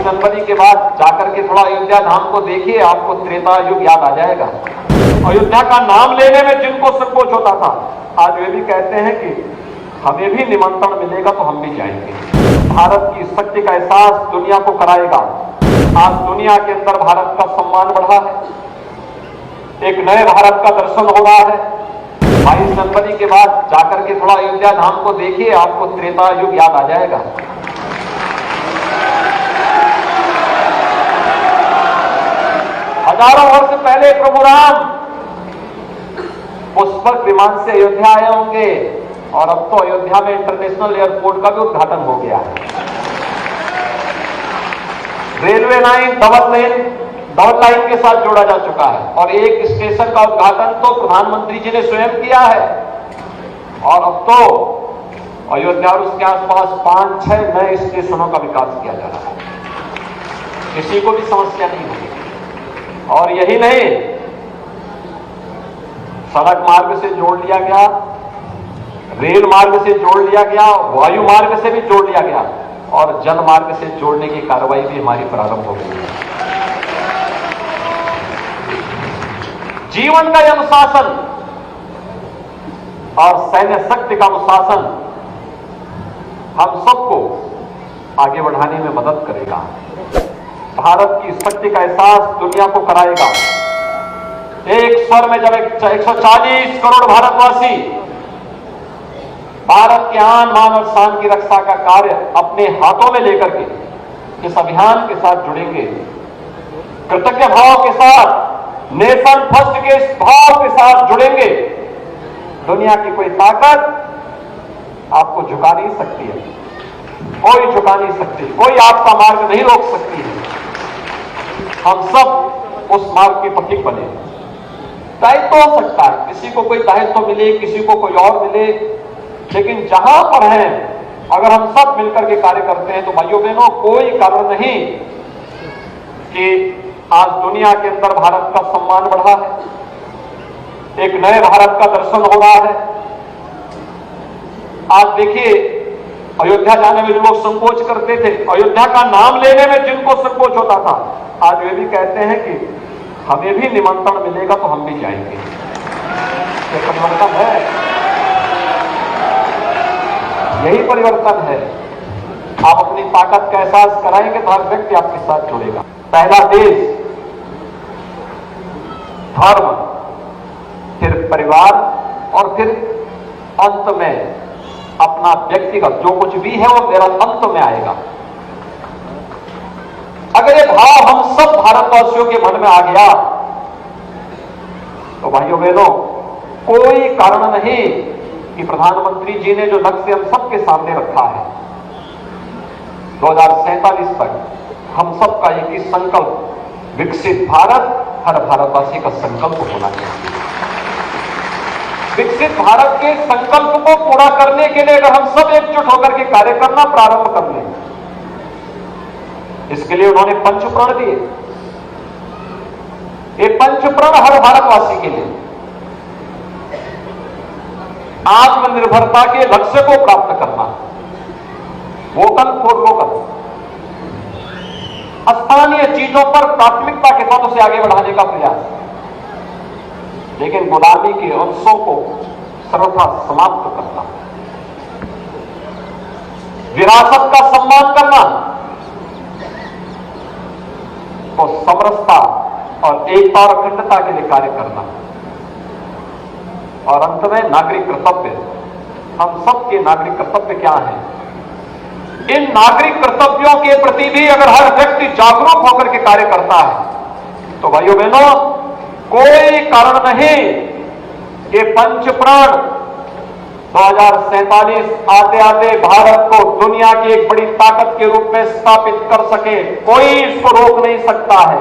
जनवरी के बाद जाकर के थोड़ा अयोध्या धाम को देखिए, आपको त्रेता युग याद आ जाएगा। अयोध्या का नाम लेने में जिनको संकोच होता था, आज वे भी कहते हैं कि हमें भी निमंत्रण मिलेगा तो हम भी जाएंगे। भारत की शक्ति का एहसास दुनिया को कराएगा। आज दुनिया के अंदर भारत का सम्मान बढ़ा है, एक नए भारत का दर्शन हो रहा है। 22 जनवरी के बाद जाकर के थोड़ा अयोध्या धाम को देखिए, आपको त्रेता युग याद आ जाएगा। हजारों वर्ष पहले प्रभु राम पुष्पक विमान से अयोध्या आए होंगे, और अब तो अयोध्या में इंटरनेशनल एयरपोर्ट का भी उद्घाटन हो गया है। रेलवे लाइन डबल लाइन के साथ जोड़ा जा चुका है, और एक स्टेशन का उद्घाटन तो प्रधानमंत्री जी ने स्वयं किया है। और अब तो अयोध्या और उसके आसपास 5-6 नए स्टेशनों का विकास किया जा रहा है, किसी को भी समस्या नहीं होगी। और यही नहीं, सड़क मार्ग से जोड़ लिया गया, रेल मार्ग से जोड़ लिया गया, वायु मार्ग से भी जोड़ लिया गया, और जल मार्ग से जोड़ने की कार्रवाई भी हमारी प्रारंभ हो गई है। जीवन का यह अनुशासन और सैन्य शक्ति का अनुशासन हम सबको आगे बढ़ाने में मदद करेगा। भारत की शक्ति का एहसास दुनिया को कराएगा। एक स्वर में जब 140 करोड़ भारतवासी भारत के आन मान और शान की रक्षा का कार्य अपने हाथों में लेकर के इस अभियान के साथ जुड़ेंगे, कृतज्ञ भाव के साथ, नेशन फर्स्ट के इस भाव के साथ जुड़ेंगे, दुनिया की कोई ताकत आपको झुका नहीं सकती है, कोई झुका नहीं सकती, कोई आपका मार्ग नहीं रोक सकती है। हम सब उस मार्ग के पथिक बने। दायित्व हो सकता है, किसी को कोई दायित्व मिले, किसी को कोई और मिले, लेकिन जहां पर हैं, अगर हम सब मिलकर के कार्य करते हैं तो भाइयों बहनों, कोई कारण नहीं कि आज दुनिया के अंदर भारत का सम्मान बढ़ा है, एक नए भारत का दर्शन हो रहा है। आज देखिए, अयोध्या जाने में जो लोग संकोच करते थे, अयोध्या का नाम लेने में जिनको संकोच होता था, आज वे भी कहते हैं कि हमें भी निमंत्रण मिलेगा तो हम भी जाएंगे। ये परिवर्तन है, यही परिवर्तन है। आप अपनी ताकत का एहसास कराएंगे तो हर व्यक्ति आपके साथ जुड़ेगा। पहला देश, धर्म, फिर परिवार, और फिर अंत में अपना व्यक्तिगत जो कुछ भी है वो मेरा अंत में आएगा। अगर ये भाव हम सब भारतवासियों के मन में आ गया तो भाइयों बहनों, कोई कारण नहीं कि प्रधानमंत्री जी ने जो लक्ष्य हम सबके सामने रखा है 2047 तक, हम सबका एक ही संकल्प, विकसित भारत हर भारतवासी का संकल्प होना चाहिए। विकसित भारत के संकल्प को पूरा करने के लिए अगर हम सब एकजुट होकर के कार्य करना प्रारंभ कर लें, इसके लिए उन्होंने पंचप्रण दिए। ये पंचप्रण हर भारतवासी के लिए आत्मनिर्भरता के लक्ष्य को प्राप्त करना, वोकल फॉर लोकल, स्थानीय चीजों पर प्राथमिकता के साथ उसे आगे बढ़ाने का प्रयास, लेकिन गुलामी के अंशों को सर्वथा समाप्त करना, विरासत का सम्मान करना, तो समरसता और एकता और अखंडता के लिए कार्य करना, और अंत में नागरिक कर्तव्य। हम सबके नागरिक कर्तव्य क्या हैं? इन नागरिक कर्तव्यों के प्रति भी अगर हर व्यक्ति जागरूक होकर के कार्य करता है तो भाइयों बहनों, कोई कारण नहीं कि पंचप्राण 2047 आते आते भारत को दुनिया की एक बड़ी ताकत के रूप में स्थापित कर सके। कोई इसको रोक नहीं सकता है।